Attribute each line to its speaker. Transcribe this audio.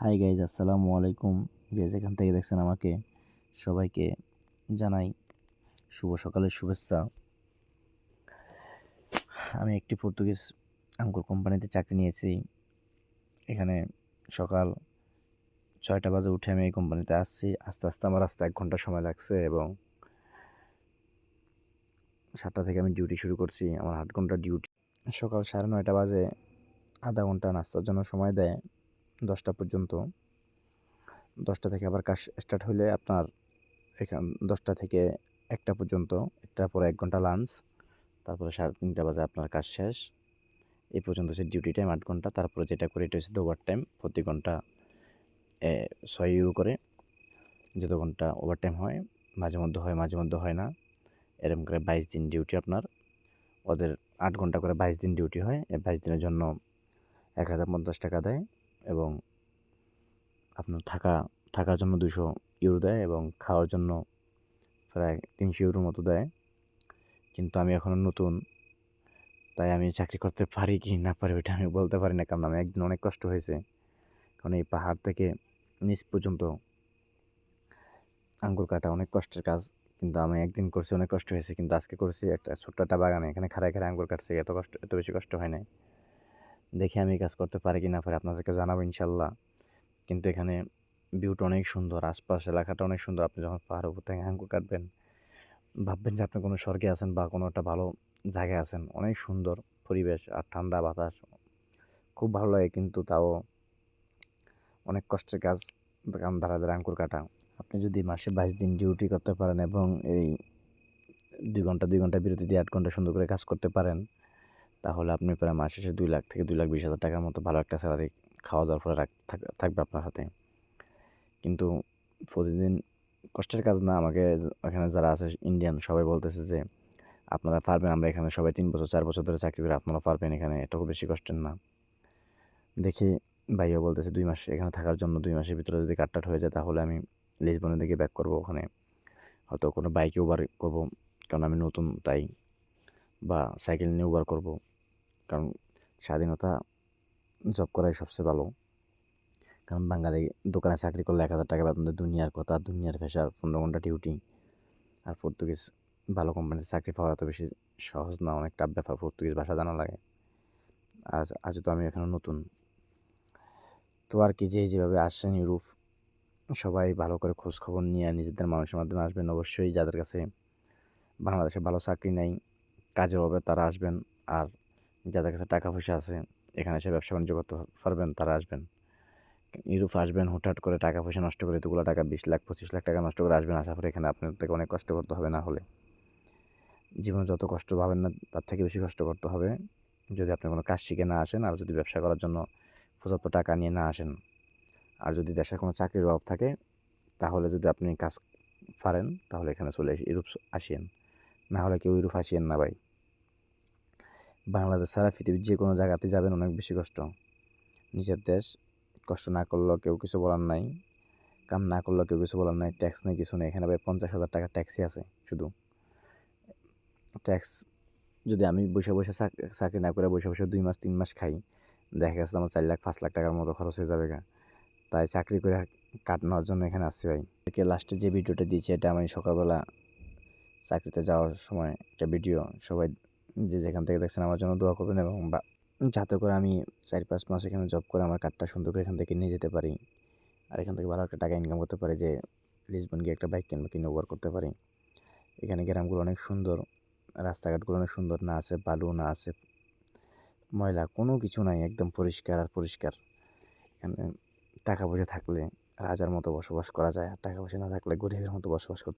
Speaker 1: Hi guys, আসসালামু আলাইকুম। যে যেখান থেকে দেখছেন আমাকে সবাইকে জানাই শুভ সকালের শুভেচ্ছা। আমি একটি পর্তুগিজ আঙ্গুর কোম্পানিতে চাকরি নিয়েছি। এখানে সকাল 6টা বাজে উঠে আমি এই কোম্পানিতে আসছি। আস্তে আস্তে আমার রাস্তা 1 ঘন্টা সময় লাগছে এবং 7টা থেকে আমি ডিউটি শুরু করছি। আমার 8 ঘন্টা ডিউটি। সকাল 9:30 বাজে আধা ঘন্টা নাস্তার জন্য সময় দেয় 10টা পর্যন্ত। 10টা থেকে আবার কাজ স্টার্ট হলে আপনার 10টা থেকে 1টা পর্যন্ত, 1টার পরে 1 ঘন্টা লাঞ্চ, তারপরে 3:30 বাজে আপনার কাজ শেষ। এই পর্যন্ত হচ্ছে ডিউটি টাইম 8 ঘন্টা। তারপরে যেটা করি এটা হচ্ছে ওভার টাইম, প্রতি ঘন্টা 6 ইউরো করে। যত ঘন্টা ওভার টাইম হয়, মাঝে মধ্যে হয় মাঝে মধ্যে হয় না, এরকম করে 22 দিন ডিউটি আপনার। ওদের 8 ঘন্টা করে 22 দিন ডিউটি হয়। এই 22 দিনের জন্য 1050 টাকা দেয় এবং আপনার থাকার জন্য 200 ইউরো দেয় এবং খাওয়ার জন্য প্রায় 300 ইউরোর মতো দেয়। কিন্তু আমি এখনও নতুন, তাই আমি চাকরি করতে পারি কি না পারি ওইটা আমি বলতে পারি না, কারণ আমি একদিন অনেক কষ্ট হয়েছে। কারণ এই পাহাড় থেকে নিচ পর্যন্ত আঙ্গুর কাটা অনেক কষ্টের কাজ। কিন্তু আমি একদিন করছি, অনেক কষ্ট হয়েছে। কিন্তু আজকে করছি একটা ছোট্ট একটা বাগানে, এখানে খাড়ায় খাড়ায় আঙ্গুর কাটছে, এত বেশি কষ্ট হয় নাই। দেখি আমি এই কাজ করতে পারি কি না পারি, আপনাদেরকে জানাবো ইনশাল্লাহ। কিন্তু এখানে ভিউটা অনেক সুন্দর, আশপাশ এলাকাটা অনেক সুন্দর। আপনি যখন পাহাড়ের উপর থেকে আঙ্গুর কাটবেন, ভাববেন যে আপনি কোনো স্বর্গে আছেন বা কোনো একটা ভালো জায়গায় আছেন। অনেক সুন্দর পরিবেশ আর ঠান্ডা বাতাস, খুব ভালো লাগে। কিন্তু তাও অনেক কষ্টের কাজ, কারণ ধারে ধারে আঙ্গুর কাটা। আপনি যদি মাসে 22 দিন ডিউটি করতে পারেন এবং এই 2 ঘন্টা বিরতি দিয়ে 8 ঘন্টা সুন্দর করে কাজ করতে পারেন, তাহলে আপনি প্রায় মাস শেষে 2 লাখ থেকে 2,20,000 টাকার মতো ভালো একটা স্যালারি খাওয়া দাওয়ার পরে থাকবে আপনার হাতে। কিন্তু প্রতিদিন কষ্টের কাজ না। আমাকে এখানে যারা আছে ইন্ডিয়ান সবাই বলতেছে যে আপনারা পারবেন, আমরা এখানে সবাই 3 বছর 4 বছর ধরে চাকরি করি, আপনারা পারবেন, এখানে এটাও বেশি কষ্টের না। দেখি, ভাইও বলতেছে 2 মাস এখানে থাকার জন্য, 2 মাসের ভিতরে যদি কাটটাট হয়ে যায় তাহলে আমি লিসবনের দিকে ব্যাক করবো। ওখানে হয়তো কোনো বাইকে উবার করবো, কারণ আমি নতুন তাই, বা সাইকেল নিয়ে উবার করবো। কারণ স্বাধীনতা জব করাই সবচেয়ে ভালো। কারণ বাঙালি দোকানে চাকরি করলে 1,000 টাকা বেতন দেয়, দুনিয়ার কথা, দুনিয়ার প্রেশার, 15 ঘন্টা ডিউটি। আর পর্তুগিজ ভালো কোম্পানিতে চাকরি পাওয়া এত বেশি সহজ না, অনেক টাফ ব্যাপার। পর্তুগিজ ভাষা জানা লাগে। আজ তো আমি এখানে নতুন। তো আর কি, যেভাবে আসছেন ইউরোপ, সবাই ভালো করে খোঁজ খবর নিয়ে নিজেদের মানুষের মাধ্যমে আসবেন অবশ্যই। যাদের কাছে বাংলাদেশে ভালো চাকরি নেই, কাজের অভাবে, তারা আসবেন। আর যাদের কাছে টাকা পয়সা আছে, এখানে এসে ব্যবসা বাণিজ্য করতে পারবেন, তারা আসবেন। ইউরোপ আসবেন হুটহাট করে টাকা পয়সা নষ্ট করে, এতগুলো টাকা 20 লাখ 25 লাখ টাকা নষ্ট করে আসবেন। আসার পরে এখানে আপনার থেকে অনেক কষ্ট করতে হবে। না হলে জীবনে যত কষ্ট পাবেন না, তার থেকে বেশি কষ্ট করতে হবে যদি আপনি কোনো কাজ শিখে না আসেন, আর যদি ব্যবসা করার জন্য পর্যাপ্ত টাকা নিয়ে না আসেন। আর যদি দেশের কোনো চাকরির অভাব থাকে, তাহলে যদি আপনি কাজ পারেন তাহলে এখানে চলে এসে ইউরোপ আসিয়েন। না হলে কেউ ইউরোপ আসিয়েন না ভাই। বাংলাদেশ ছাড়া পৃথিবীর যে কোনো জায়গাতে যাবেন অনেক বেশি কষ্ট। নিজের দেশ, কষ্ট না করলেও কেউ কিছু বলার নাই, কাম না করলেও কেউ কিছু বলার নাই, ট্যাক্স নেই, কিছু নেই। এখানে ভাই 50,000 টাকা ট্যাক্সই আছে শুধু। ট্যাক্স যদি আমি বসে বসে চাকরি না করে বসে বসে 2 মাস 3 মাস খাই, দেখা গেছে আমার 4 লাখ 5 লাখ টাকার মতো খরচ হয়ে যাবে গা। তাই চাকরি করে কাটানোর জন্য এখানে আসছি ভাই। লাস্টে যে ভিডিওটা দিয়েছি এটা আমি সকালবেলা চাকরিতে যাওয়ার সময় একটা ভিডিও। সবাই যে যেখান থেকে দেখছেন আমার জন্য দোয়া করবেন, এবং যাতে করে আমি 4-5 মাস এখানে জব করে আমার কার্ডটা সুন্দর করে এখান থেকে নিয়ে যেতে পারি, আর এখান থেকে ভালো একটা টাকা ইনকাম করতে পারি, যে লিসবন গিয়ে একটা বাইক কিনে ওভার করতে পারি। এখানে গ্রামগুলো অনেক সুন্দর, রাস্তাঘাটগুলো অনেক সুন্দর, না আছে বালু, না আছে ময়লা, কোনো কিছু নাই, একদম পরিষ্কার আর পরিষ্কার। এখানে টাকা পয়সা থাকলে রাজার মতো বসবাস করা যায়, আর টাকা পয়সা না থাকলে গরিবের মতো বসবাস করতে